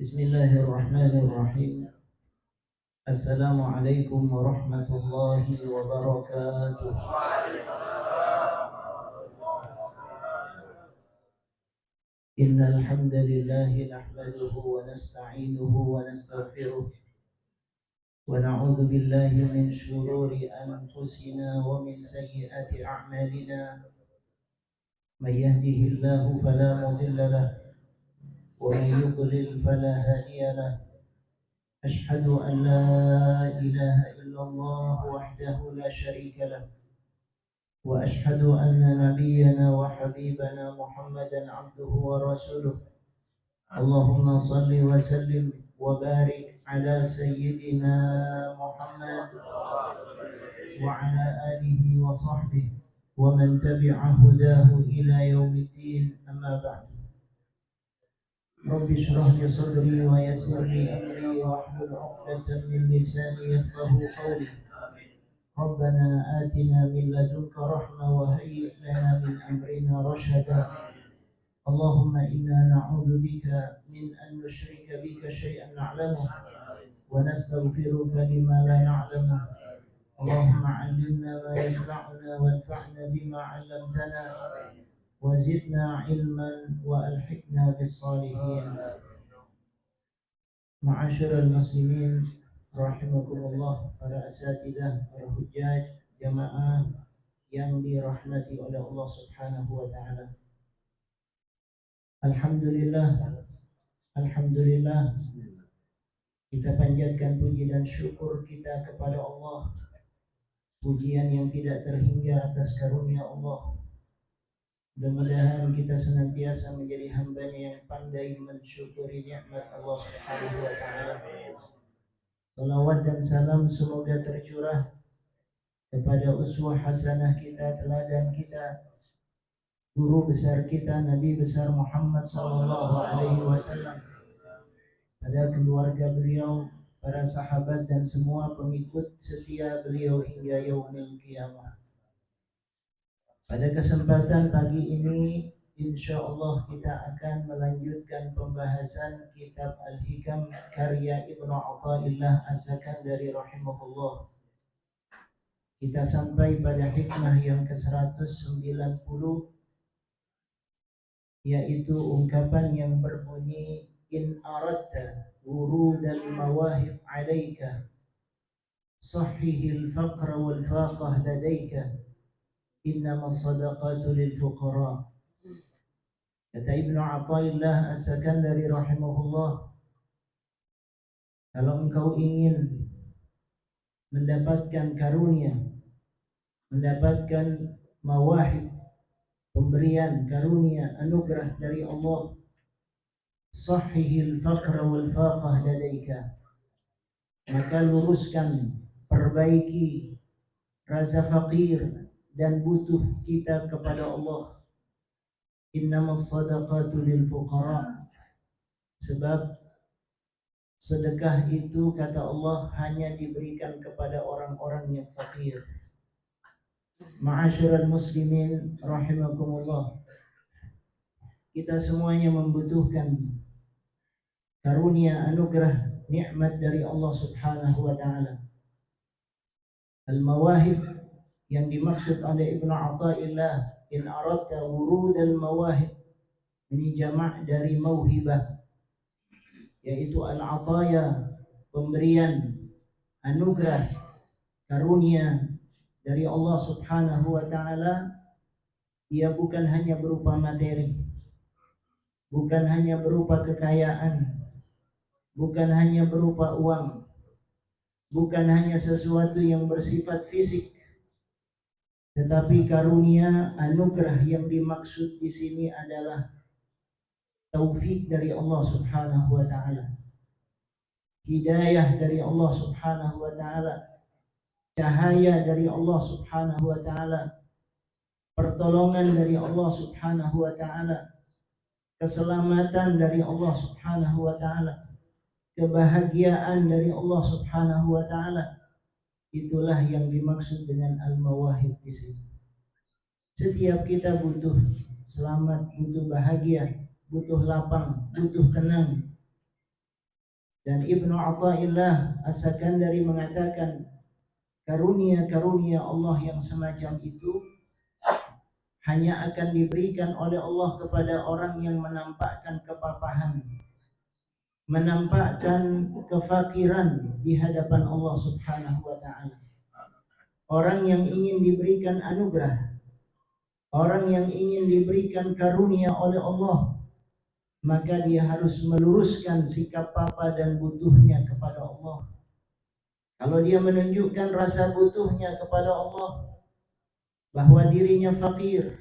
Bismillahirrahmanirrahim. Assalamualaikum warahmatullahi wabarakatuh. Innal hamdalillahi nahmaduhu wa nasta'inuhu wa nastaghfiruh wa na'udzu billahi min shururi anfusina wa min sayyiati a'malina. May yahdihillahu fala mudilla lahu wa may yudlil fala hadiya lahu. أشهد أن لا إله إلا الله وحده لا شريك له وأشهد أن نبينا وحبيبنا محمدا عبده ورسوله اللهم صل وسلم وبارك على سيدنا محمد وعلى آله وصحبه ومن تبع هداه إلى يوم الدين أما بعد رب اشرح لي صدري ويسر لي أمري واحلل عقدة من لساني يفقهوا قولي ربنا آتنا من لدنك رحمة وهيئ لنا من أمرنا رشدا اللهم إنا نعوذ بك من أن نشرك بك شيئا نعلمه ونستغفرك لما لا نعلمه اللهم علمنا ما ينفعنا وانفعنا بما علمتنا وزدنا علما وألحقنا بالصالحين. Ma'asyiral muslimin rahimakumullah, para asatidzah, para hujjaj, jamaah yang dirahmati oleh Allah Subhanahu wa taala. Alhamdulillah kita panjatkan puji dan syukur kita kepada Allah. Pujian yang tidak terhingga atas karunia Allah. Mudah-mudahan kita senantiasa menjadi hamba-Nya yang pandai mensyukuri nikmat Allah Subhanahu wa taala. Salawat dan salam semoga tercurah kepada uswah hasanah kita, teladan kita, guru besar kita, Nabi besar Muhammad sallallahu alaihi wasallam, pada keluarga beliau, para sahabat dan semua pengikut setia beliau hingga yaumil qiyamah. Pada kesempatan pagi ini insyaallah kita akan melanjutkan pembahasan kitab Al-Hikam karya Ibnu Athaillah As-Sakandari rahimahullah. Kita sampai pada hikmah yang ke-190, yaitu ungkapan yang berbunyi in aradta wurudal mawahib alaika sahihil faqra wal faqah ladaika innama sadaqatu lil fuqara. Kata Ibnu Athaillah As-Sakandari rahimahullah, kalau engkau ingin mendapatkan karunia, mendapatkan mawahib, pemberian karunia, anugerah dari Allah, sahihil faqra wal faqah ladaika, maka luruskan, perbaiki rasa fakir dan butuh kita kepada Allah. Innamas sadaqatu lil fuqara, sebab sedekah itu kata Allah hanya diberikan kepada orang-orang yang fakir. Ma'asyiral muslimin rahimakumullah, kita semuanya membutuhkan karunia, anugerah, nikmat dari Allah Subhanahu wa taala. Al-mawahib yang dimaksud oleh Ibnu Athaillah, in aradta wurudal mawahib, ini jamak dari mauhibah, yaitu al-ataya, pemberian, anugerah, karunia dari Allah Subhanahu wa taala. Ia bukan hanya berupa materi, bukan hanya berupa kekayaan, bukan hanya berupa uang, bukan hanya sesuatu yang bersifat fisik, tetapi karunia, anugerah yang dimaksud di sini adalah taufik dari Allah Subhanahu wa taala, hidayah dari Allah Subhanahu wa taala, cahaya dari Allah Subhanahu wa taala, pertolongan dari Allah Subhanahu wa taala, keselamatan dari Allah Subhanahu wa taala, kebahagiaan dari Allah Subhanahu wa taala. Itulah yang dimaksud dengan al-mawahib di sini. Setiap kita butuh selamat, butuh bahagia, butuh lapang, butuh tenang, Dan Ibnu Athaillah As-Sakandari mengatakan, karunia-karunia Allah yang semacam itu hanya akan diberikan oleh Allah kepada orang yang menampakkan kepapahan, menampakkan kefakiran di hadapan Allah Subhanahu wa taala. Orang yang ingin diberikan anugerah, orang yang ingin diberikan karunia oleh Allah, maka dia harus meluruskan sikap papa dan butuhnya kepada Allah. Kalau dia menunjukkan rasa butuhnya kepada Allah, bahwa dirinya fakir,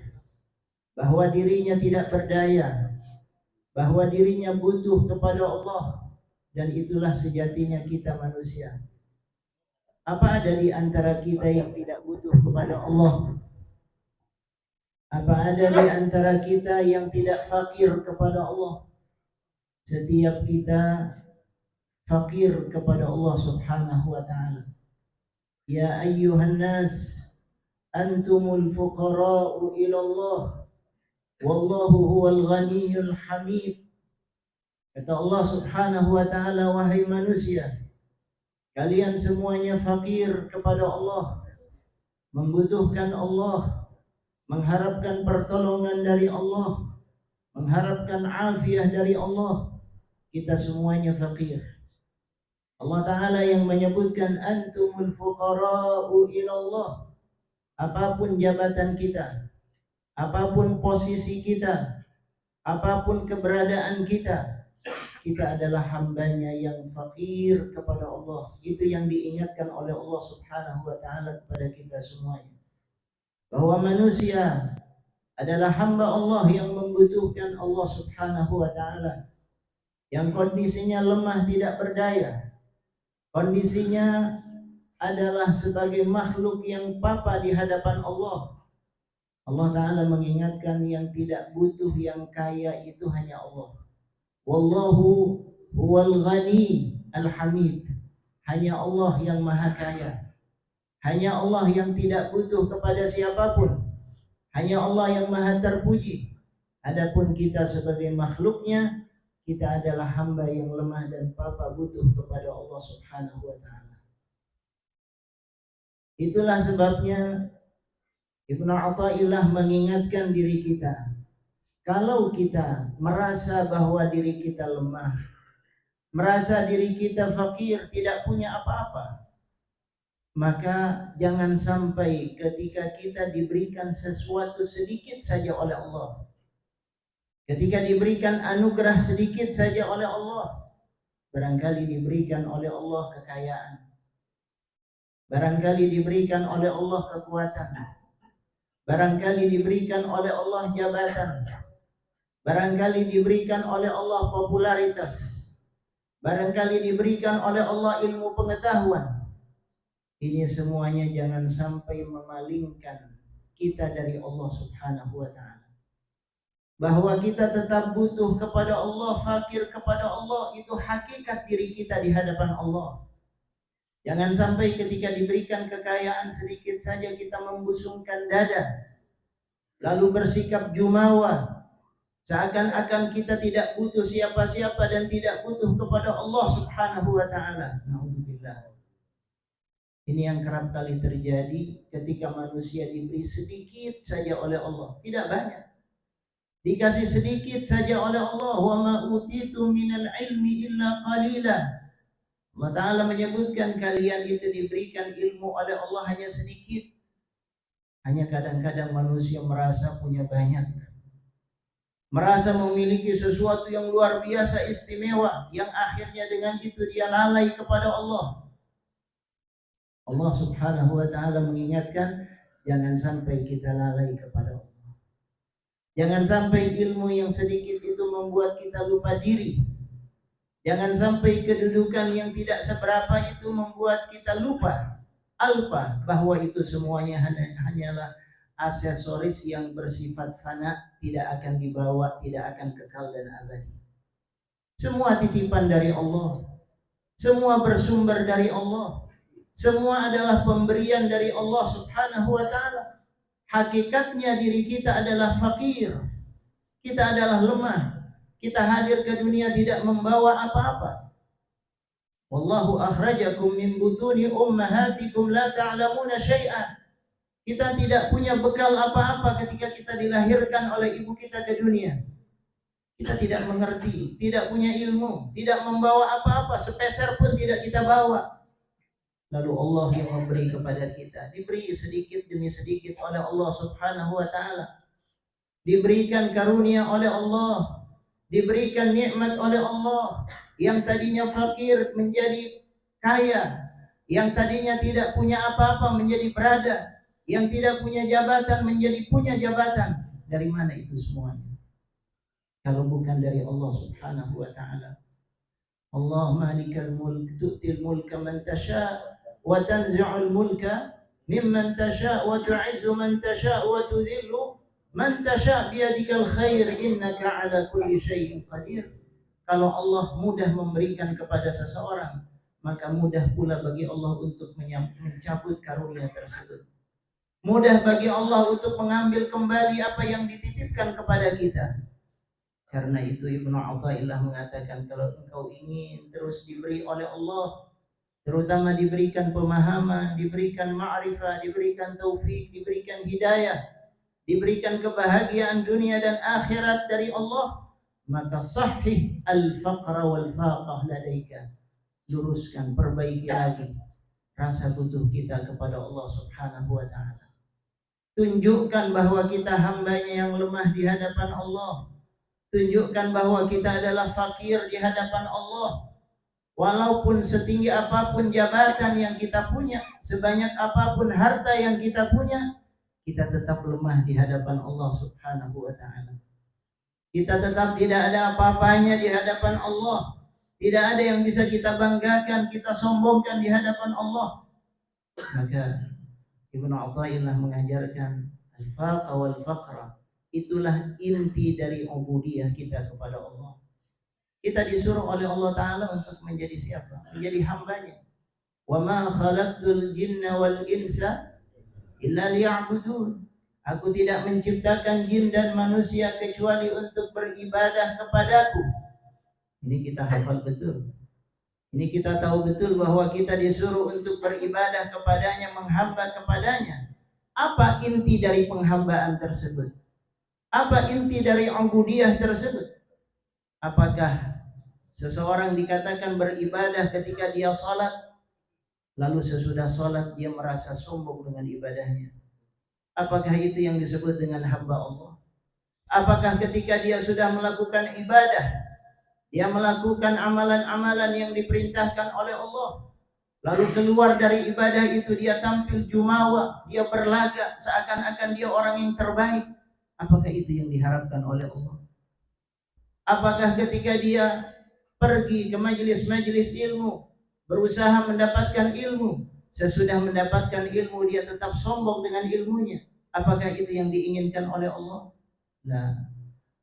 bahwa dirinya tidak berdaya, bahwa dirinya butuh kepada Allah, dan itulah sejatinya kita manusia. Apa ada di antara kita yang tidak butuh kepada Allah? Apa ada di antara kita yang tidak fakir kepada Allah? Setiap kita fakir kepada Allah Subhanahu wa ta'ala. Ya ayyuhan nas, antumul fuqara'u ila Allah, wallahu huwal ghaniyyul hamid. Kata Allah Subhanahu wa ta'ala, wahai manusia, kalian semuanya fakir kepada Allah, membutuhkan Allah, mengharapkan pertolongan dari Allah, mengharapkan afiah dari Allah. Kita semuanya fakir. Allah Ta'ala yang menyebutkan antumul fuqara'u ilallah. Apapun jabatan kita, apapun posisi kita, apapun keberadaan kita, kita adalah hambanya yang fakir kepada Allah. Itu yang diingatkan oleh Allah Subhanahu wa ta'ala kepada kita semuanya, bahwa manusia adalah hamba Allah yang membutuhkan Allah Subhanahu wa ta'ala, yang kondisinya lemah tidak berdaya, kondisinya adalah sebagai makhluk yang papa di hadapan Allah. Allah Ta'ala mengingatkan yang tidak butuh, yang kaya itu hanya Allah. Wallahu huwal ghani al-hamid. Hanya Allah yang maha kaya, hanya Allah yang tidak butuh kepada siapapun, hanya Allah yang maha terpuji. Adapun kita sebagai makhluknya, kita adalah hamba yang lemah dan papa butuh kepada Allah Subhanahu wa ta'ala. Itulah sebabnya Ibnu Athaillah mengingatkan diri kita, kalau kita merasa bahwa diri kita lemah, merasa diri kita fakir, tidak punya apa-apa, maka jangan sampai ketika kita diberikan sesuatu sedikit saja oleh Allah, ketika diberikan anugerah sedikit saja oleh Allah, barangkali diberikan oleh Allah kekayaan, barangkali diberikan oleh Allah kekuatan, barangkali diberikan oleh Allah jabatan, barangkali diberikan oleh Allah popularitas, barangkali diberikan oleh Allah ilmu pengetahuan. Ini semuanya jangan sampai memalingkan kita dari Allah Subhanahu wa ta'ala, bahwa kita tetap butuh kepada Allah, fakir kepada Allah. Itu hakikat diri kita di hadapan Allah. Jangan sampai ketika diberikan kekayaan sedikit saja kita membusungkan dada, lalu bersikap jumawa, seakan-akan kita tidak butuh siapa-siapa dan tidak butuh kepada Allah Subhanahu wa ta'ala. Na'udzubillah. Ini yang kerap kali terjadi ketika manusia diberi sedikit saja oleh Allah, tidak banyak, dikasih sedikit saja oleh Allah. Wa ma utitu minal ilmi illa qalila. Allah Ta'ala menyebutkan kalian itu diberikan ilmu oleh Allah hanya sedikit. Hanya kadang-kadang manusia merasa punya banyak, merasa memiliki sesuatu yang luar biasa istimewa, yang akhirnya dengan itu dia lalai kepada Allah. Allah Subhanahu wa ta'ala mengingatkan, jangan sampai kita lalai kepada Allah. Jangan sampai ilmu yang sedikit itu membuat kita lupa diri. Jangan sampai kedudukan yang tidak seberapa itu membuat kita lupa, alpa, bahwa itu semuanya hanyalah aksesoris yang bersifat fana, tidak akan dibawa, tidak akan kekal dan abadi. Semua titipan dari Allah, semua bersumber dari Allah, semua adalah pemberian dari Allah Subhanahu wa ta'ala. Hakikatnya diri kita adalah fakir, kita adalah lemah. Kita hadir ke dunia tidak membawa apa-apa. Wallahu akhrajakum min butuni ummahatikum la ta'lamuna syai'an. Kita tidak punya bekal apa-apa ketika kita dilahirkan oleh ibu kita ke dunia. Kita tidak mengerti, tidak punya ilmu, tidak membawa apa-apa, sepeser pun tidak kita bawa. Lalu Allah yang memberi kepada kita, diberi sedikit demi sedikit oleh Allah Subhanahu wa taala. Diberikan karunia oleh Allah, diberikan nikmat oleh Allah. Yang tadinya fakir menjadi kaya, yang tadinya tidak punya apa-apa menjadi berada, yang tidak punya jabatan menjadi punya jabatan. Dari mana itu semuanya? Kalau bukan dari Allah Subhanahu wa taala. Allah malikal mulk tu'til mulka man tasha wa tanzi'ul mulka mimman tasha wa tu'izzu man tasha wa tudhillu man tasha biyadikal khair innaka ala kulli syai'in qadir. Kalau Allah mudah memberikan kepada seseorang, maka mudah pula bagi Allah untuk mencabut karunia tersebut. Mudah bagi Allah untuk mengambil kembali apa yang dititipkan kepada kita. Karena itu Ibnu Athaillah mengatakan, kalau engkau ingin terus diberi oleh Allah, terutama diberikan pemahaman, diberikan ma'rifah, diberikan taufik, diberikan hidayah, diberikan kebahagiaan dunia dan akhirat dari Allah, maka sahih al-faqra wal-faqah ladaika. Luruskan, perbaiki lagi rasa butuh kita kepada Allah Subhanahu wa ta'ala. Tunjukkan bahwa kita hambanya yang lemah di hadapan Allah. Tunjukkan bahwa kita adalah fakir di hadapan Allah. Walaupun setinggi apapun jabatan yang kita punya, sebanyak apapun harta yang kita punya, kita tetap lemah di hadapan Allah Subhanahu wa ta'ala. Kita tetap tidak ada apa-apanya di hadapan Allah. Tidak ada yang bisa kita banggakan, kita sombongkan di hadapan Allah. Maka Ibnu Athaillah mengajarkan al-faqa wal faqra. Itulah inti dari ubudiyah kita kepada Allah. Kita disuruh oleh Allah Ta'ala untuk menjadi siapa? Menjadi hambanya. Wa ma khalaqtul jinna wal insa illa liya'budun. Aku tidak menciptakan jin dan manusia kecuali untuk beribadah kepadaku. Ini kita hafal betul. Ini kita tahu betul bahwa kita disuruh untuk beribadah kepadanya, menghamba kepadanya. Apa inti dari penghambaan tersebut? Apa inti dari ubudiyah tersebut? Apakah seseorang dikatakan beribadah ketika dia salat, lalu sesudah salat dia merasa sombong dengan ibadahnya? Apakah itu yang disebut dengan hamba Allah? Apakah ketika dia sudah melakukan ibadah, dia melakukan amalan-amalan yang diperintahkan oleh Allah, lalu keluar dari ibadah itu dia tampil jumawa, dia berlagak seakan-akan dia orang yang terbaik? Apakah itu yang diharapkan oleh Allah? Apakah ketika dia pergi ke majelis-majelis ilmu, berusaha mendapatkan ilmu, sesudah mendapatkan ilmu dia tetap sombong dengan ilmunya? Apakah itu yang diinginkan oleh Allah? Nah,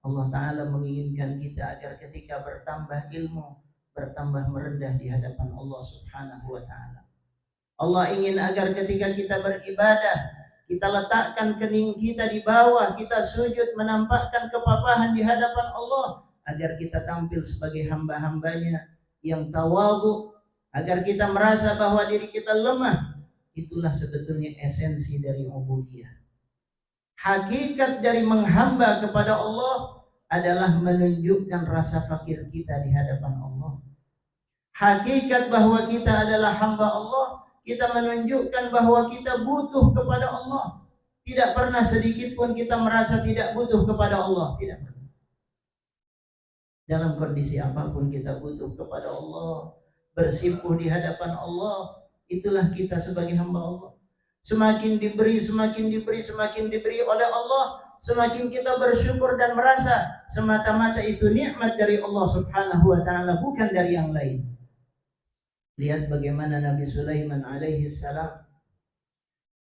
Allah Ta'ala menginginkan kita agar ketika bertambah ilmu, bertambah merendah di hadapan Allah Subhanahu wa Ta'ala. Allah ingin agar ketika kita beribadah, kita letakkan kening kita di bawah, kita sujud menampakkan kepapahan di hadapan Allah, agar kita tampil sebagai hamba-hambanya yang tawadhu, agar kita merasa bahwa diri kita lemah. Itulah sebetulnya esensi dari ubudiyah. Hakikat dari menghamba kepada Allah adalah menunjukkan rasa fakir kita di hadapan Allah. Hakikat bahwa kita adalah hamba Allah, kita menunjukkan bahwa kita butuh kepada Allah. Tidak pernah sedikit pun kita merasa tidak butuh kepada Allah. Tidak pernah. Dalam kondisi apapun kita butuh kepada Allah, bersimpuh di hadapan Allah. Itulah kita sebagai hamba Allah. Semakin diberi, semakin diberi, semakin diberi oleh Allah, semakin kita bersyukur dan merasa semata-mata itu nikmat dari Allah Subhanahu wa Ta'ala, bukan dari yang lain. Lihat bagaimana Nabi Sulaiman alaihi salam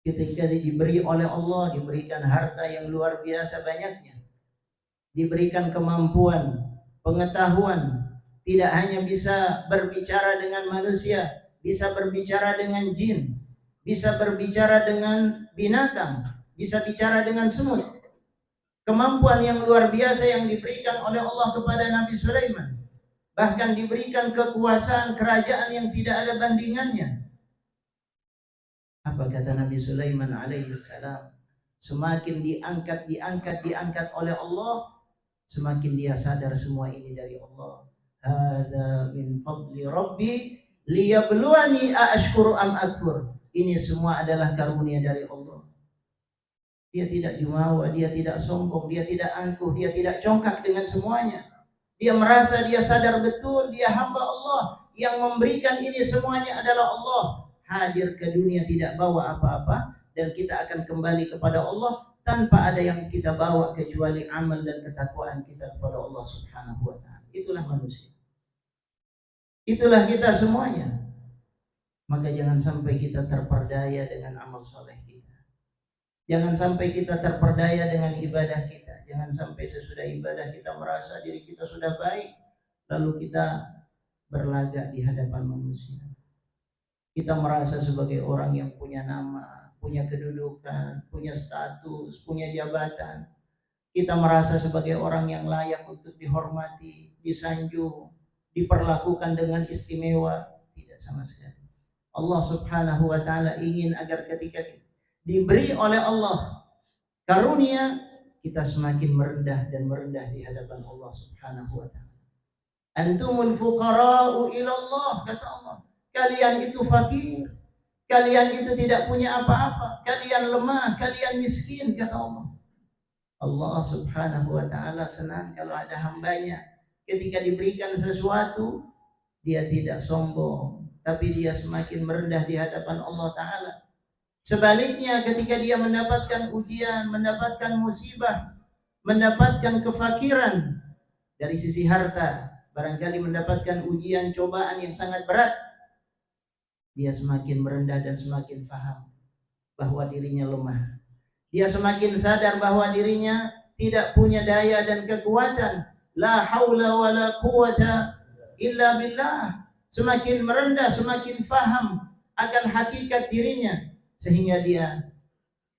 ketika diberi oleh Allah, diberikan harta yang luar biasa banyaknya, diberikan kemampuan, pengetahuan, tidak hanya bisa berbicara dengan manusia, bisa berbicara dengan jin, bisa berbicara dengan binatang, bisa bicara dengan semut. Kemampuan yang luar biasa yang diberikan oleh Allah kepada Nabi Sulaiman. bahkan diberikan kekuasaan kerajaan yang tidak ada bandingannya. Apa kata Nabi Sulaiman alaihi salam? Semakin diangkat oleh Allah, semakin dia sadar semua ini dari Allah. Hadza min fadli rabbi liyabluwani aashkuru am akfur. Ini semua adalah karunia dari Allah. Dia tidak jumawa, dia tidak sombong, dia tidak angkuh, dia tidak congkak dengan semuanya. Dia merasa, dia sadar betul dia hamba Allah, yang memberikan ini semuanya adalah Allah. Hadir ke dunia tidak bawa apa-apa, dan kita akan kembali kepada Allah tanpa ada yang kita bawa kecuali amal dan ketakwaan kita kepada Allah Subhanahu wa taala. Itulah manusia. Itulah kita semuanya. Maka jangan sampai kita terperdaya dengan amal soleh kita. Jangan sampai kita terperdaya dengan ibadah kita. Jangan sampai sesudah ibadah kita merasa diri kita sudah baik, lalu kita berlagak di hadapan manusia. Kita merasa sebagai orang yang punya nama, punya kedudukan, punya status, punya jabatan. Kita merasa sebagai orang yang layak untuk dihormati, disanjung, diperlakukan dengan istimewa. Tidak sama sekali. Allah Subhanahu wa taala ingin agar ketika diberi oleh Allah karunia, kita semakin merendah dan merendah di hadapan Allah Subhanahu wa taala. Antumul fuqara'u ila Allah, kata Allah. Kalian itu fakir, kalian itu tidak punya apa-apa, kalian lemah, kalian miskin, kata Allah. Allah Subhanahu wa taala senang kalau ada hambanya ketika diberikan sesuatu, dia tidak sombong, tapi dia semakin merendah di hadapan Allah taala. Sebaliknya ketika dia mendapatkan ujian, mendapatkan musibah, mendapatkan kefakiran dari sisi harta, barangkali mendapatkan ujian cobaan yang sangat berat, dia semakin merendah dan semakin paham bahwa dirinya lemah. Dia semakin sadar bahwa dirinya tidak punya daya dan kekuatan. La haula wa la quwata illa billah. Semakin merendah, semakin faham akan hakikat dirinya, sehingga dia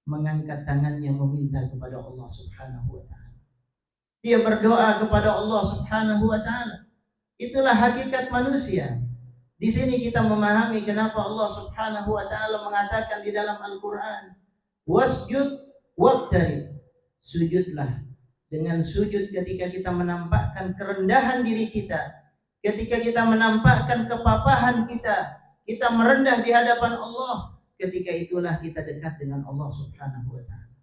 mengangkat tangannya meminta kepada Allah Subhanahu wa taala. Dia berdoa kepada Allah Subhanahu wa taala. Itulah hakikat manusia. Di sini kita memahami kenapa Allah Subhanahu wa taala mengatakan di dalam Al-Qur'an, wasjud waqtarib. Sujudlah. Dengan sujud ketika kita menampakkan kerendahan diri kita, ketika kita menampakkan kepapahan kita, kita merendah di hadapan Allah, ketika itulah kita dekat dengan Allah Subhanahu wa taala.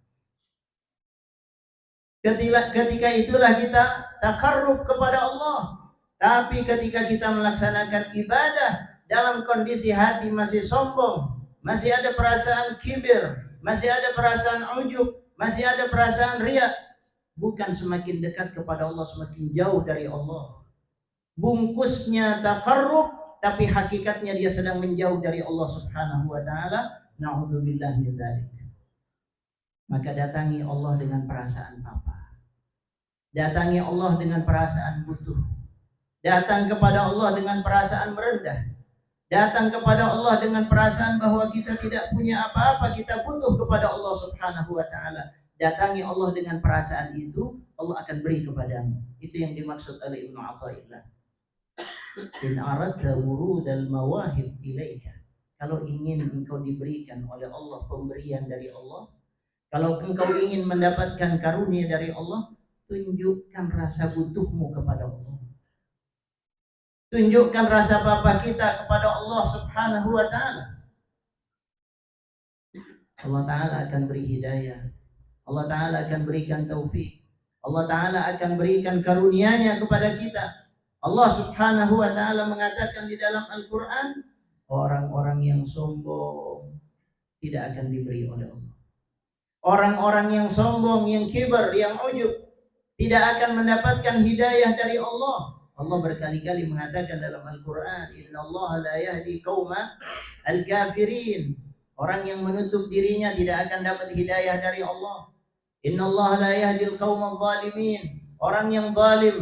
Ketika itulah kita takarrub kepada Allah. Tapi ketika kita melaksanakan ibadah dalam kondisi hati masih sombong, masih ada perasaan kibir, masih ada perasaan ujub, masih ada perasaan riya, bukan semakin dekat kepada Allah, semakin jauh dari Allah. Bungkusnya takarrub, tapi hakikatnya dia sedang menjauh dari Allah Subhanahu wa taala. Na'udzubillah min dzalik. Maka datangi Allah dengan perasaan papa. Datangi Allah dengan perasaan butuh. Datang kepada Allah dengan perasaan merendah. Datang kepada Allah dengan perasaan bahwa kita tidak punya apa-apa, kita butuh kepada Allah Subhanahu wa taala. Datangi Allah dengan perasaan itu, Allah akan beri kepadamu. Itu yang dimaksud oleh Ibnu Athaillah. In aradta wurudal mawahib ilaika. Kalau ingin engkau diberikan oleh Allah pemberian dari Allah, kalau engkau ingin mendapatkan karunia dari Allah, tunjukkan rasa butuhmu kepada Allah. Tunjukkan rasa papa kita kepada Allah Subhanahu wa taala. Allah taala akan beri hidayah. Allah taala akan berikan taufik. Allah taala akan berikan karunia-Nya kepada kita. Allah Subhanahu wa taala mengatakan di dalam Al-Qur'an, orang-orang yang sombong tidak akan diberi oleh Allah. Orang-orang yang sombong, yang kibar, yang ujub tidak akan mendapatkan hidayah dari Allah. Allah berkali-kali mengatakan dalam Al-Quran, Innallaha la yahdi qauma al-kafirin. Orang yang menutup dirinya tidak akan dapat hidayah dari Allah. Innallaha la yahdi al-qauma al-zalimin. Orang yang zalim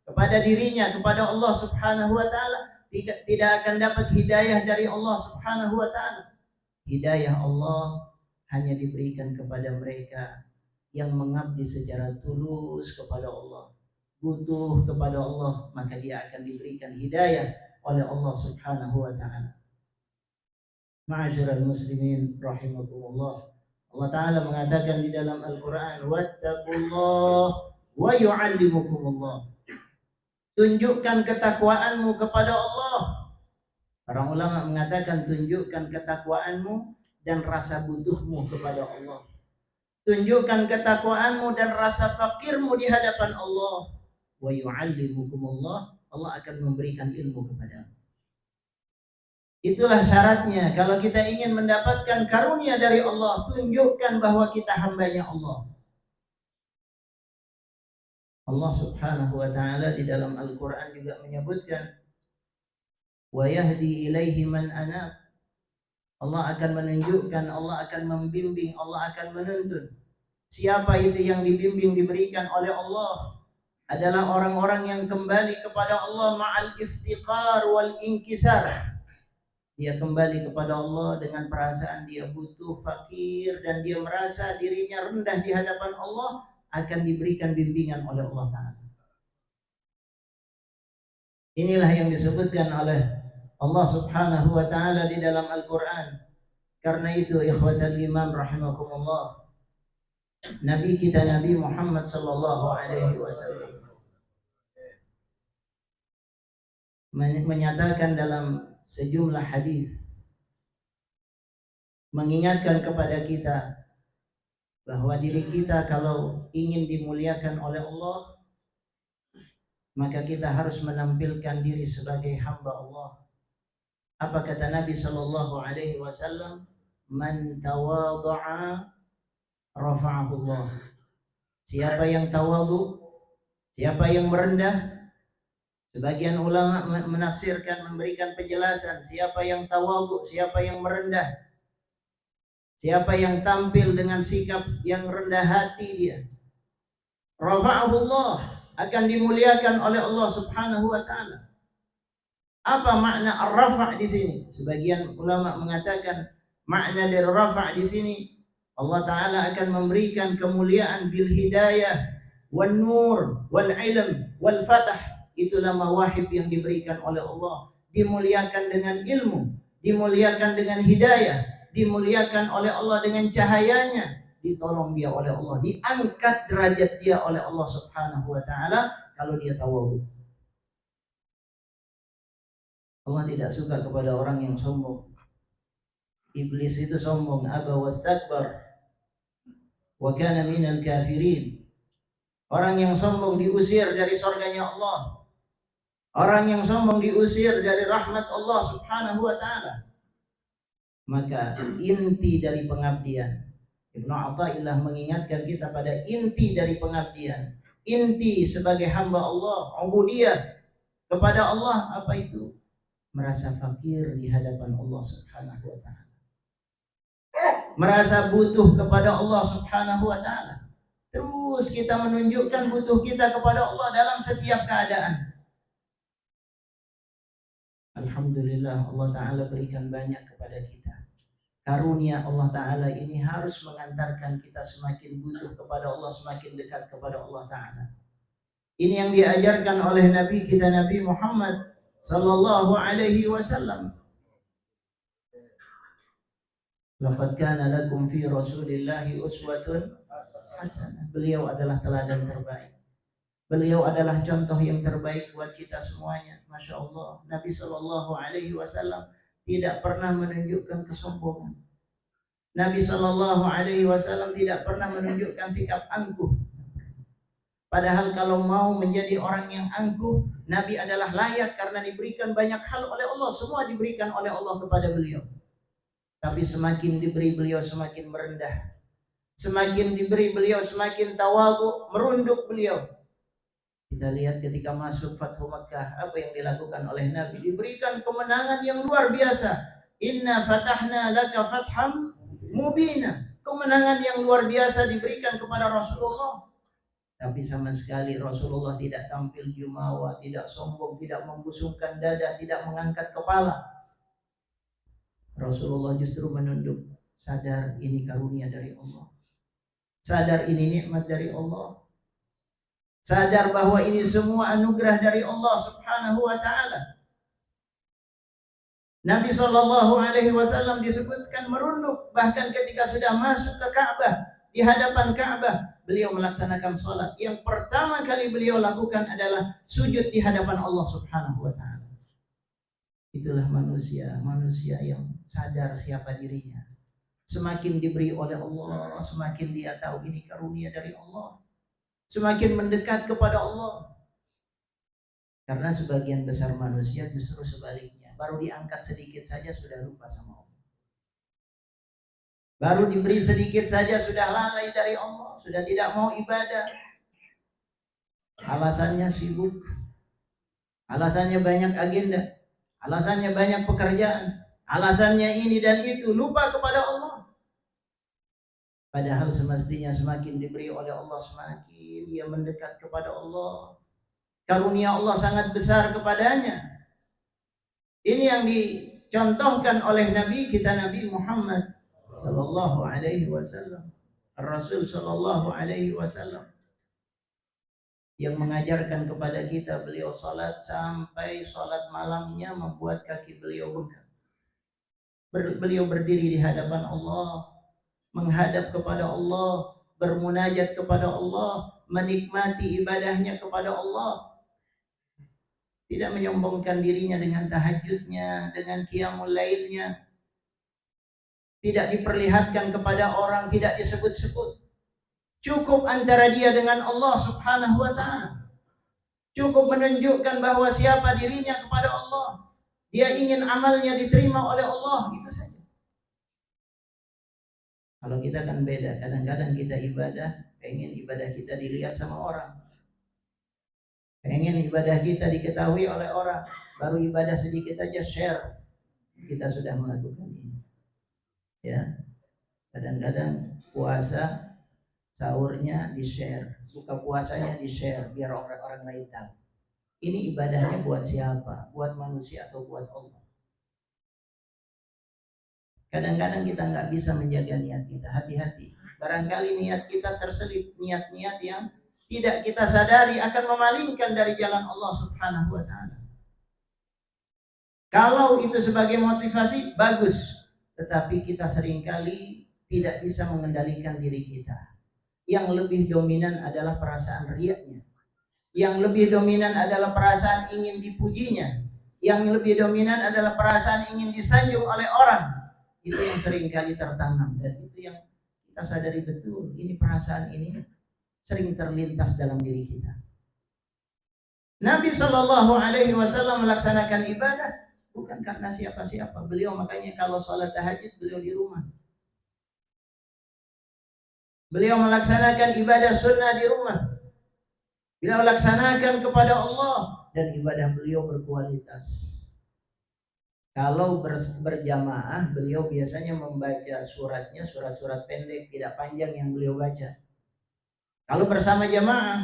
kepada dirinya, kepada Allah Subhanahu wa taala, tidak akan dapat hidayah dari Allah Subhanahu wa taala. Hidayah Allah hanya diberikan kepada mereka yang mengabdi secara tulus kepada Allah. butuh kepada Allah, maka dia akan diberikan hidayah oleh Allah Subhanahu wa taala. Ma'asyiral muslimin rahimakumullah. Allah taala mengatakan di dalam Al-Qur'an, "Wattaqullah wa yu'allimukumullah." Tunjukkan ketakwaanmu kepada Allah. Para ulama mengatakan tunjukkan ketakwaanmu dan rasa butuhmu kepada Allah. Tunjukkan ketakwaanmu dan rasa fakirmu di hadapan Allah. Wa yu'allimukumullah. Allah akan memberikan ilmu kepadamu. Itulah syaratnya. Kalau kita ingin mendapatkan karunia dari Allah, tunjukkan bahwa kita hambanya Allah. Allah Subhanahu wa taala di dalam Al-Qur'an juga menyebutkan wa yahdi ilaihi man anab. Allah akan menunjukkan, Allah akan membimbing, Allah akan menuntun. Siapa itu yang dibimbing, diberikan oleh Allah adalah orang-orang yang kembali kepada Allah ma'al iftiqar wal inkisar. Dia kembali kepada Allah dengan perasaan dia butuh, fakir, dan dia merasa dirinya rendah di hadapan Allah, akan diberikan bimbingan oleh Allah Ta'ala. Inilah yang disebutkan oleh Allah Subhanahu wa Ta'ala di dalam Al-Quran. Karena itu ikhwatal iman rahimakumullah, Nabi kita Nabi Muhammad sallallahu alaihi wasallam menyatakan dalam sejumlah hadis, mengingatkan kepada kita bahwa diri kita kalau ingin dimuliakan oleh Allah, maka kita harus menampilkan diri sebagai hamba Allah. Apa kata Nabi sallallahu alaihi wasallam? Man tawadha'a rafa'ahu Allah. Siapa yang tawadhu, siapa yang merendah. Sebagian ulama menafsirkan, memberikan penjelasan, siapa yang tawadhu, siapa yang merendah, siapa yang tampil dengan sikap yang rendah hati dia, rafa'ahu Allah, akan dimuliakan oleh Allah Subhanahu wa taala. Apa makna ar-rafa' di sini? Sebagian ulama mengatakan makna dari rafa' di sini, Allah taala akan memberikan kemuliaan bil hidayah wan nur wal ilm wal fatah. Itulah mawahib yang diberikan oleh Allah. Dimuliakan dengan ilmu, dimuliakan dengan hidayah, dimuliakan oleh Allah dengan cahayanya, ditolong dia oleh Allah, diangkat derajat dia oleh Allah Subhanahu wa taala kalau dia tawadhu. Allah tidak suka kepada orang yang sombong. Iblis itu sombong, aba wastakbar wa kana minal kafirin. Orang yang sombong diusir dari surganya Allah. Orang yang sombong diusir dari rahmat Allah Subhanahu wa taala. Maka inti dari pengabdian, Ibnu Athaillah mengingatkan kita pada inti dari pengabdian. Inti sebagai hamba Allah, ubudiyah kepada Allah, apa itu? Merasa fakir di hadapan Allah Subhanahu wa taala. Merasa butuh kepada Allah Subhanahu wa taala. Terus kita menunjukkan butuh kita kepada Allah dalam setiap keadaan. Alhamdulillah, Allah Ta'ala berikan banyak kepada kita. Karunia Allah Ta'ala ini harus mengantarkan kita semakin butuh kepada Allah, semakin dekat kepada Allah Ta'ala. Ini yang diajarkan oleh Nabi kita Nabi Muhammad sallallahu alaihi wasallam. Laqad kana lakum fi Rasulillahi uswatun hasanah. Beliau adalah teladan terbaik. Beliau adalah contoh yang terbaik buat kita semuanya. Masya Allah, Nabi Sallallahu Alaihi Wasallam tidak pernah menunjukkan kesombongan. Nabi Sallallahu Alaihi Wasallam tidak pernah menunjukkan sikap angkuh. Padahal kalau mau menjadi orang yang angkuh, Nabi adalah layak karena diberikan banyak hal oleh Allah. Semua diberikan oleh Allah kepada beliau. Tapi semakin diberi beliau semakin merendah. Semakin diberi beliau semakin tawadhu, merunduk beliau. Kita lihat ketika masuk Fathu Makkah, apa yang dilakukan oleh Nabi? Diberikan kemenangan yang luar biasa. Inna fatahna laka fatham mubina. Kemenangan yang luar biasa diberikan kepada Rasulullah. Tapi sama sekali Rasulullah tidak tampil jumawa, tidak sombong, tidak membusungkan dada, tidak mengangkat kepala. Rasulullah justru menunduk. Sadar ini karunia dari Allah. Sadar ini nikmat dari Allah. sadar bahwa ini semua anugerah dari Allah Subhanahu wa taala. Nabi Shallallahu alaihi wasallam disebutkan merunduk bahkan ketika sudah masuk ke Ka'bah, di hadapan Ka'bah beliau melaksanakan sholat. Yang pertama kali beliau lakukan adalah sujud di hadapan Allah Subhanahu wa taala. Itulah manusia yang sadar siapa dirinya. Semakin diberi oleh Allah, semakin dia tahu ini karunia dari Allah. Semakin mendekat kepada Allah. Karena sebagian besar manusia justru sebaliknya. Baru diangkat sedikit saja sudah lupa sama Allah. Baru diberi sedikit saja sudah lalai dari Allah. Sudah tidak mau ibadah. Alasannya sibuk. Alasannya banyak agenda. Alasannya banyak pekerjaan. Alasannya ini dan itu. Lupa kepada Allah. Padahal semestinya semakin diberi oleh Allah, semakin dia mendekat kepada Allah. Karunia Allah sangat besar kepadanya. Ini yang dicontohkan oleh Nabi kita, Nabi Muhammad sallallahu alaihi wasallam, Rasul sallallahu alaihi wasallam, yang mengajarkan kepada kita. Beliau salat sampai salat malamnya membuat kaki beliau bengkak. Beliau berdiri di hadapan Allah, menghadap kepada Allah, bermunajat kepada Allah, menikmati ibadahnya kepada Allah. Tidak menyombongkan dirinya dengan tahajudnya, dengan qiyamul lailnya. Tidak diperlihatkan kepada orang, tidak disebut-sebut. Cukup antara dia dengan Allah Subhanahu wa ta'ala. Cukup menunjukkan bahwa siapa dirinya kepada Allah. Dia ingin amalnya diterima oleh Allah, itu saja. Kalau kita kan beda, kadang-kadang kita ibadah, pengen ibadah kita dilihat sama orang. Pengen ibadah kita diketahui oleh orang. Baru ibadah sedikit aja share, kita sudah melakukan ini. Ya, kadang-kadang puasa sahurnya di share, buka puasanya di share biar orang-orang lain tahu. Ini ibadahnya buat siapa? Buat manusia atau buat Allah? Kadang-kadang kita nggak bisa menjaga niat kita. Hati-hati. Barangkali niat kita terselip niat-niat yang tidak kita sadari akan memalingkan dari jalan Allah Subhanahu wa ta'ala. Kalau itu sebagai motivasi, bagus. Tetapi kita seringkali tidak bisa mengendalikan diri kita. Yang lebih dominan adalah perasaan riaknya. Yang lebih dominan adalah perasaan ingin dipujinya. Yang lebih dominan adalah perasaan ingin disanjung oleh orang. Itu yang seringkali tertanam. Dan itu yang kita sadari betul. Ini perasaan ini sering terlintas dalam diri kita. Nabi Shallallahu alaihi wasallam melaksanakan ibadah bukan karena siapa-siapa. Beliau makanya kalau sholat tahajud beliau di rumah. Beliau melaksanakan ibadah sunnah di rumah. Beliau laksanakan kepada Allah dan ibadah beliau berkualitas. Kalau berjamaah beliau biasanya membaca suratnya surat-surat pendek, tidak panjang yang beliau baca. Kalau bersama jamaah,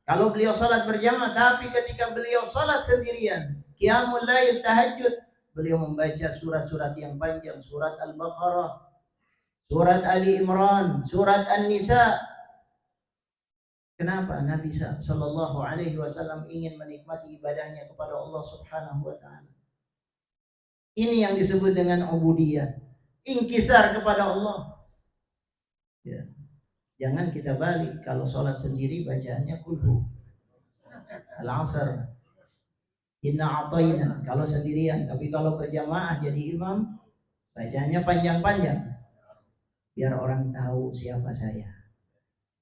kalau beliau salat berjamaah, tapi ketika beliau salat sendirian, qiyamul lail, tahajud, beliau membaca surat-surat yang panjang, surat Al-Baqarah, surat Ali Imran, surat An-Nisa. Kenapa? Nabi sallallahu alaihi wasallam ingin menikmati ibadahnya kepada Allah Subhanahu wa ta'ala. Ini yang disebut dengan ubudiyah, inkisar kepada Allah. Ya. Jangan kita balik, kalau sholat sendiri bacaannya kulhu, al-asr, inna a'tayna kalau sendirian. Tapi kalau berjamaah jadi imam, bacanya panjang-panjang. Biar orang tahu siapa saya,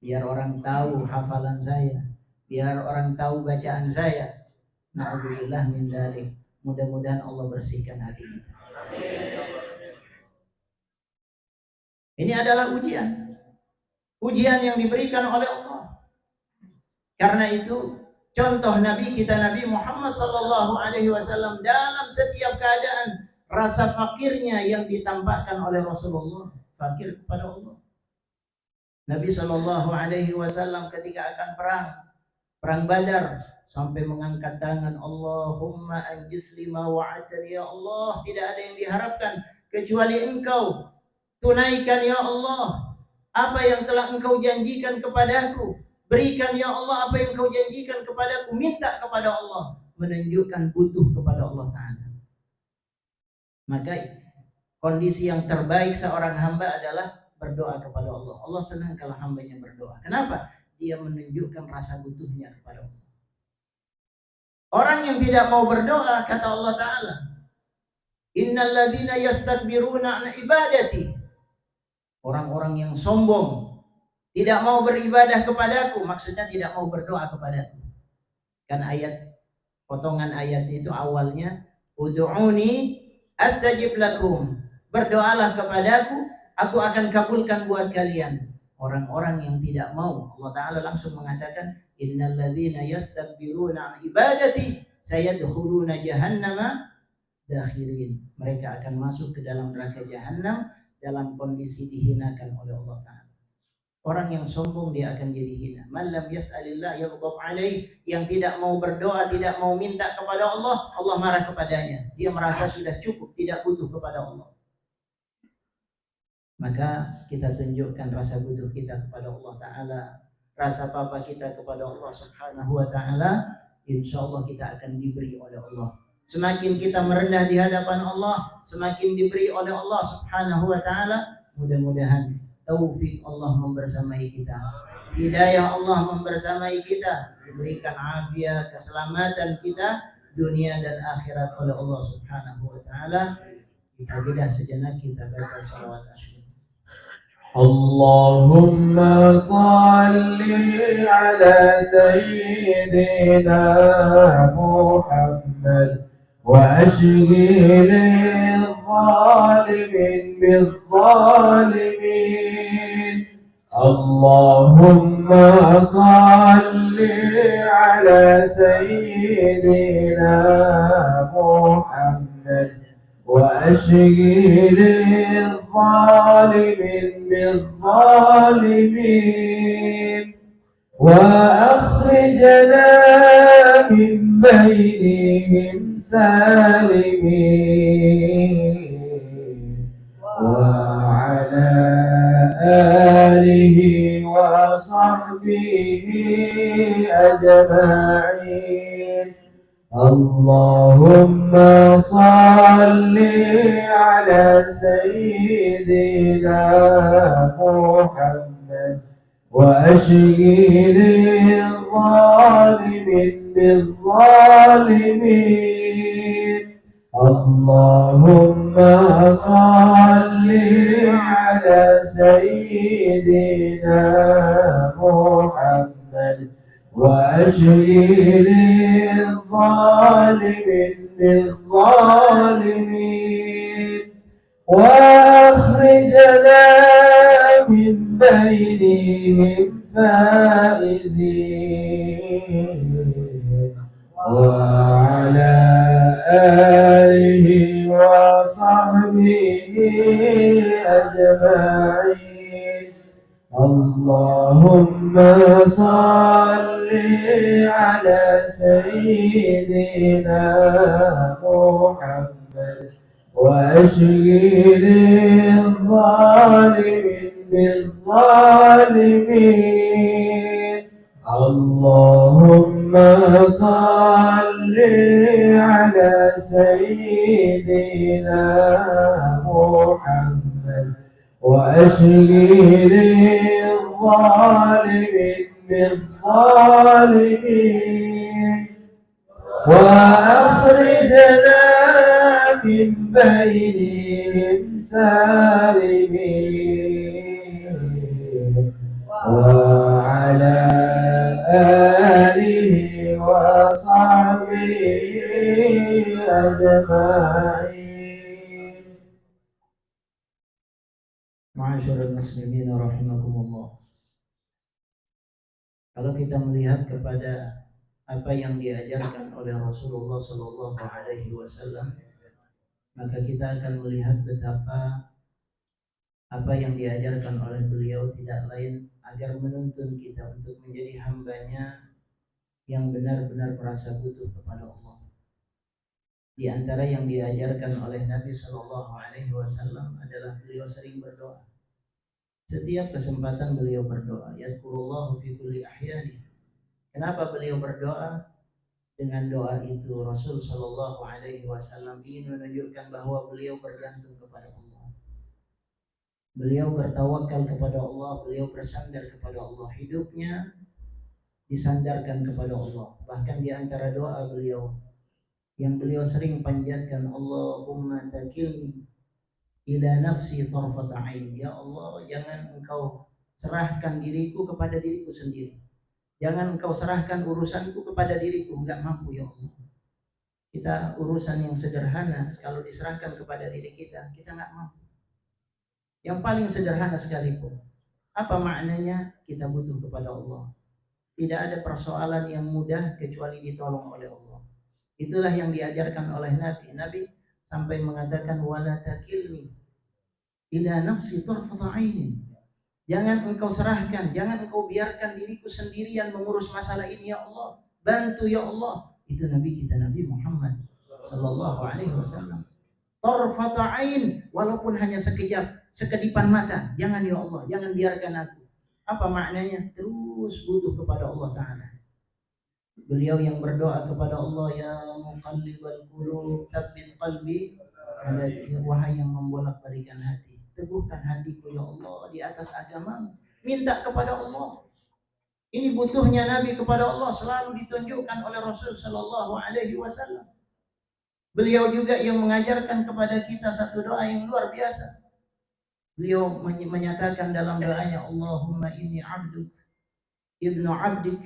biar orang tahu hafalan saya, biar orang tahu bacaan saya. Na'udzubillah min dzalik. Mudah-mudahan Allah bersihkan hati kita. Ini adalah ujian. Ujian yang diberikan oleh Allah. Karena itu contoh Nabi kita, Nabi Muhammad sallallahu alaihi wasallam, dalam setiap keadaan rasa fakirnya yang ditampakkan oleh Rasulullah, fakir kepada Allah. Nabi sallallahu alaihi wasallam ketika akan perang Badar, sampai mengangkat tangan, Allahumma anjis lima wa'adani, ya Allah, tidak ada yang diharapkan kecuali Engkau. Tunaikan ya Allah apa yang telah Engkau janjikan kepadaku. Berikan ya Allah apa yang kau janjikan kepadaku, minta kepada Allah, menunjukkan butuh kepada Allah Ta'ala. Maka kondisi yang terbaik seorang hamba adalah berdoa kepada Allah. Allah senang kalau hambanya berdoa. Kenapa? Dia menunjukkan rasa butuhnya kepada Allah. Orang yang tidak mau berdoa, kata Allah Ta'ala, innal ladzina yastakbiruna an ibadati, orang-orang yang sombong, tidak mau beribadah kepadaku, maksudnya tidak mau berdoa kepadaku. Kan ayat, potongan ayat itu awalnya, ud'uni astajib lakum, berdoalah kepadaku, aku akan kabulkan buat kalian. Orang-orang yang tidak mau, Allah Ta'ala langsung mengatakan, innal ladzina yastakbiruna an ibadati sayadkhuluna jahannama dakhirin. Mereka akan masuk ke dalam neraka jahanam dalam kondisi dihinakan oleh Allah Ta'ala. Orang yang sombong dia akan jadi hina. Man lam yas'alillah yaghdab alaih, yang tidak mau berdoa, tidak mau minta kepada Allah, Allah marah kepadanya. Dia merasa sudah cukup, tidak butuh kepada Allah. Maka kita tunjukkan rasa butuh kita kepada Allah Ta'ala, rasa apa kita kepada Allah Subhanahu wa Ta'ala, insya Allah kita akan diberi oleh Allah. Semakin kita merendah di hadapan Allah, semakin diberi oleh Allah Subhanahu wa Ta'ala. Mudah-mudahan taufik Allah membersamai kita, hidayah Allah membersamai kita, diberikan afiat, keselamatan kita dunia dan akhirat oleh Allah Subhanahu wa Ta'ala. Kita jeda sejenak, kita baca salawat asyik. Allahumma salli ala sayyidina Muhammad wa ashghil الظالمين بالظالمين. اللهم صل على سيدنا محمد وأشغل الظالمين بالظالمين وأخرجنا من بينهم سالمين. وعلى آله وصحبه أجمعين. اللهم صل على سيدنا محمد وأشغل الظالمين بالظالمين. اللهم صل على سيدنا محمد وأشغل الظالمين بالظالمين وأخرجنا من بينهم فائزين. وعلى آله وصحبه أجمعين. اللهم صل على سيدنا محمد وأشغل الظالمين بالظالمين. اللهم صل على سيدنا محمد وأشغل الظالمين بالظالمين وأخرجنا من بينهم سالمين. وعلى آله وصحبه أجمعين. Ma'asyiral muslimin rahimakumullah. Kalau kita melihat kepada apa yang diajarkan oleh Rasulullah Sallallahu Alaihi Wasallam, maka kita akan melihat betapa apa yang diajarkan oleh beliau tidak lain agar menuntun kita untuk menjadi hambanya yang benar-benar merasa butuh kepada Allah. Di antara yang diajarkan oleh Nabi Sallallahu Alaihi Wasallam adalah beliau sering berdoa. Setiap kesempatan beliau berdoa, yadhkurullahu fi kulli ahyani. Kenapa beliau berdoa? Dengan doa itu Rasul Shallallahu Alaihi Wasallam ingin menunjukkan bahwa beliau bergantung kepada Allah, beliau bertawakal kepada Allah, beliau bersandar kepada Allah, hidupnya disandarkan kepada Allah. Bahkan di antara doa beliau yang beliau sering panjatkan, Allahumma takilni ila nafsi tarfata ain. Ya Allah, jangan engkau serahkan diriku kepada diriku sendiri. Jangan engkau serahkan urusanku kepada diriku, enggak mampu ya Allah. Kita urusan yang sederhana kalau diserahkan kepada diri kita, kita enggak mampu. Yang paling sederhana sekalipun. Apa maknanya? Kita butuh kepada Allah. Tidak ada persoalan yang mudah kecuali ditolong oleh Allah. Itulah yang diajarkan oleh Nabi. Nabi sampai mengatakan wala takilni ila nafsi tarfata ainin. Jangan engkau serahkan, jangan engkau biarkan diriku sendirian mengurus masalah ini ya Allah. Bantu ya Allah. Itu Nabi kita, Nabi Muhammad sallallahu alaihi wasallam. Tarfata ain, walaupun hanya sekejap, sekedipan mata, jangan ya Allah, jangan biarkan aku. Apa maknanya? Terus butuh kepada Allah Ta'ala. Beliau yang berdoa kepada Allah, ya muqallibal qulub tsabbit qalbi ala dinik, wahai yang membolak-balikan hati, teguhkan hatiku ya Allah di atas agamamu. Minta kepada Allah. Ini butuhnya Nabi kepada Allah, selalu ditunjukkan oleh Rasul sallallahu alaihi wasallam. Beliau juga yang mengajarkan kepada kita satu doa yang luar biasa. Beliau menyatakan dalam doanya, Allahumma inni abduk, ibnu abdik,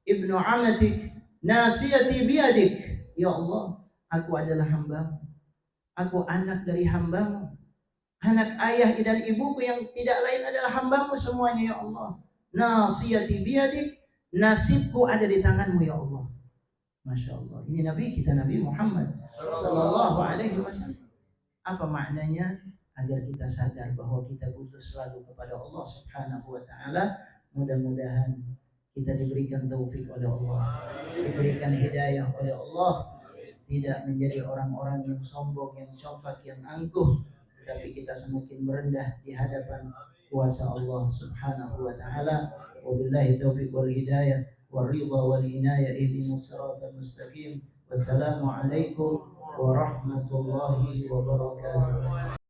ibnu amatik, nasiyati biadik. Ya Allah, aku adalah hambamu, aku anak dari hambamu, anak ayah dan ibuku yang tidak lain adalah hambamu semuanya ya Allah. Nasiyati biadik, nasibku ada di tanganmu ya Allah. Masya Allah. Ini Nabi kita, Nabi Muhammad sallallahu alaihi wasallam. Apa maknanya? Agar kita sadar bahwa kita butuh selalu kepada Allah Subhanahu wa taala. Mudah-mudahan kita diberikan taufik oleh Allah, diberikan hidayah oleh Allah, tidak menjadi orang-orang yang sombong, yang congkak, yang angkuh, tapi kita semakin merendah di hadapan kuasa Allah Subhanahu wa taala. Wabillahi taufiq wal hidayah wal ridha wal inayah, ihdinas siratal mustaqim. Wassalamu alaikum warahmatullahi wabarakatuh.